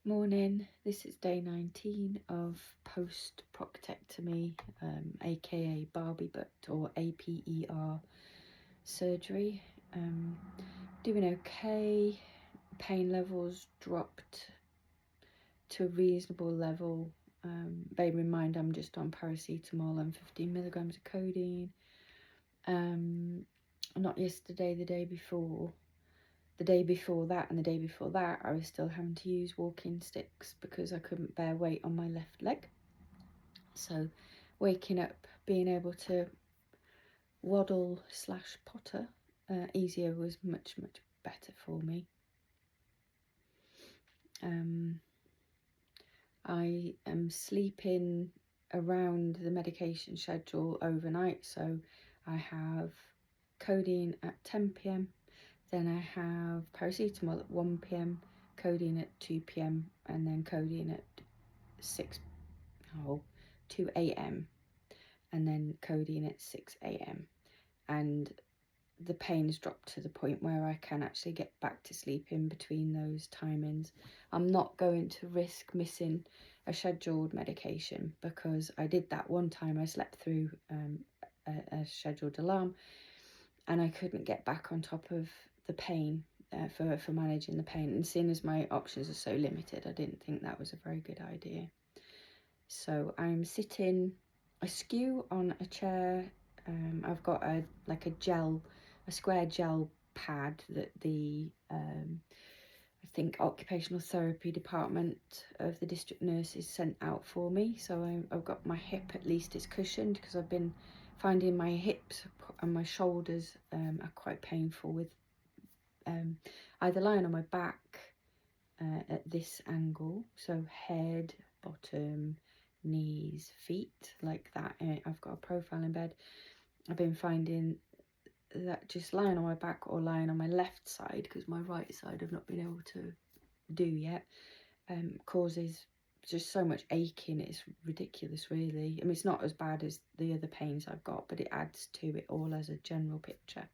Morning, this is day 19 of post-procectomy, aka Barbie butt or APER surgery. Doing okay, pain levels dropped to a reasonable level. Bear in mind I'm just on paracetamol and 15 milligrams of codeine. Not yesterday, the day before. The day before that and the day before that, I was still having to use walking sticks because I couldn't bear weight on my left leg. So waking up, being able to waddle / potter easier was much better for me. I am sleeping around the medication schedule overnight, so I have codeine at 10 p.m. Then I have paracetamol at 1 p.m, codeine at 2 p.m, and then codeine at 2 a.m, and then codeine at 6 a.m. And the pain's dropped to the point where I can actually get back to sleep in between those timings. I'm not going to risk missing a scheduled medication because I did that one time. I slept through a scheduled alarm and I couldn't get back on top of the pain for managing the pain. And seeing as my options are so limited, I didn't think that was a very good idea. So I'm sitting askew on a chair. I've got a square gel pad that the I think occupational therapy department of the district nurses sent out for me. So I've got my hip, at least it's cushioned, because I've been finding my hips and my shoulders are quite painful with either lying on my back at this angle, so head, bottom, knees, feet, like that. I've got a profile in bed. I've been finding that just lying on my back or lying on my left side, because my right side I've not been able to do yet, causes just so much aching. It's ridiculous, really. I mean, it's not as bad as the other pains I've got, but it adds to it all as a general picture.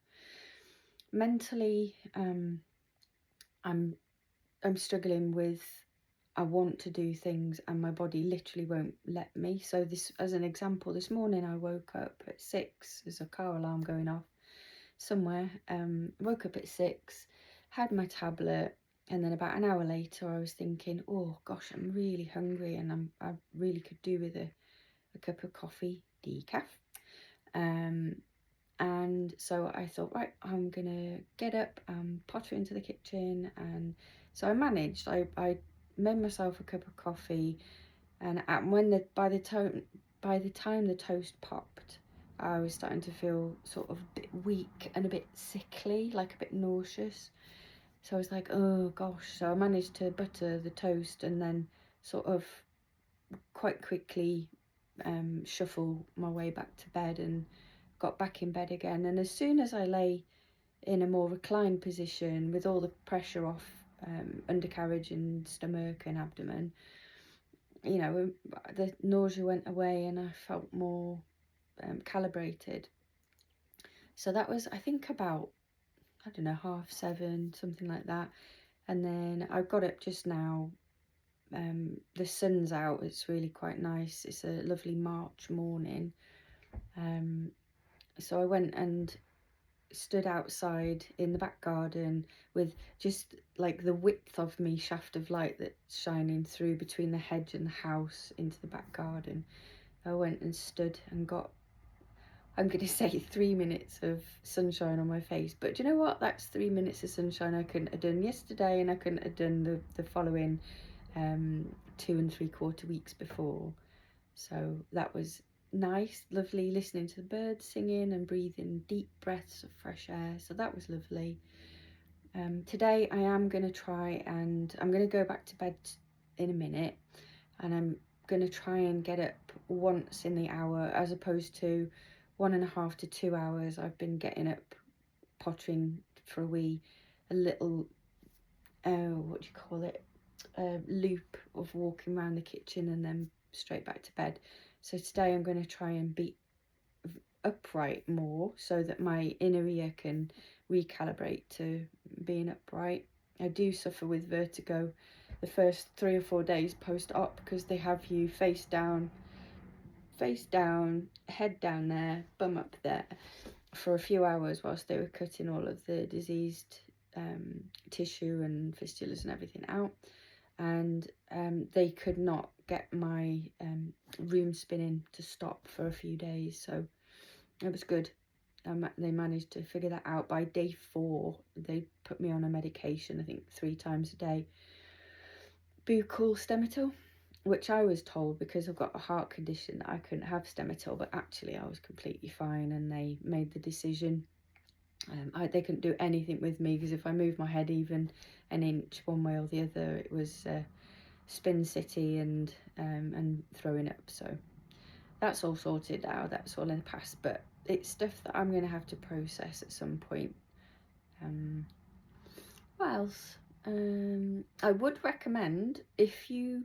Mentally, I'm struggling with, I want to do things and my body literally won't let me. So this, as an example, this morning I woke up at 6, there's a car alarm going off somewhere. Woke up at 6, had my tablet, and then about an hour later I was thinking, oh gosh, I'm really hungry and I really could do with a cup of coffee, decaf. And so I thought, right, I'm gonna get up and potter into the kitchen. And so I managed. I made myself a cup of coffee, and by the time the toast popped, I was starting to feel sort of a bit weak and a bit sickly, like a bit nauseous. So I was like, oh gosh. So I managed to butter the toast and then sort of quite quickly shuffle my way back to bed and got back in bed again. And as soon as I lay in a more reclined position with all the pressure off undercarriage and stomach and abdomen, you know, the nausea went away and I felt more calibrated. So that was, I think, about, I don't know, 7:30, something like that. And then I got up just now. The sun's out, it's really quite nice. It's a lovely March morning. So I went and stood outside in the back garden with just like the width of me shaft of light that's shining through between the hedge and the house into the back garden. I went and stood and got, I'm going to say, 3 minutes of sunshine on my face. But do you know what? That's 3 minutes of sunshine I couldn't have done yesterday, and I couldn't have done the following 2 3/4 weeks before. So that was nice, lovely, listening to the birds singing and breathing deep breaths of fresh air. So that was lovely. Today I am going to try, and I'm going to go back to bed in a minute, and I'm going to try and get up once in the hour, as opposed to 1.5 to 2 hours I've been getting up pottering for a little what do you call it, loop of walking around the kitchen and then straight back to bed. So today I'm going to try and be upright more so that my inner ear can recalibrate to being upright. I do suffer with vertigo, the first 3 or 4 days post-op, because they have you face down, head down there, bum up there, for a few hours whilst they were cutting all of the diseased tissue and fistulas and everything out. And they could not get my room spinning to stop for a few days, so it was good. They managed to figure that out. By day 4, they put me on a medication, I think 3 times a day, buccal Stemetil, which I was told, because I've got a heart condition, that I couldn't have Stemetil, but actually I was completely fine, and they made the decision. They couldn't do anything with me, because if I moved my head even an inch one way or the other, it was spin city and throwing up. So that's all sorted now, that's all in the past, but it's stuff that I'm going to have to process at some point. What else? I would recommend, if you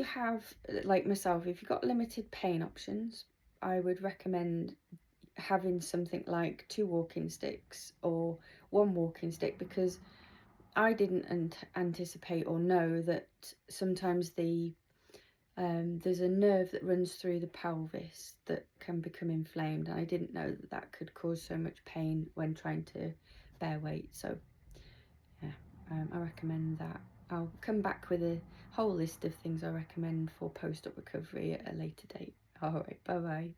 have, like myself, if you've got limited pain options, I would recommend having something like 2 walking sticks or 1 walking stick, because I didn't anticipate or know that sometimes there's a nerve that runs through the pelvis that can become inflamed, and I didn't know that that could cause so much pain when trying to bear weight. So yeah, I recommend that. I'll come back with a whole list of things I recommend for post-op recovery at a later date. All right, bye bye.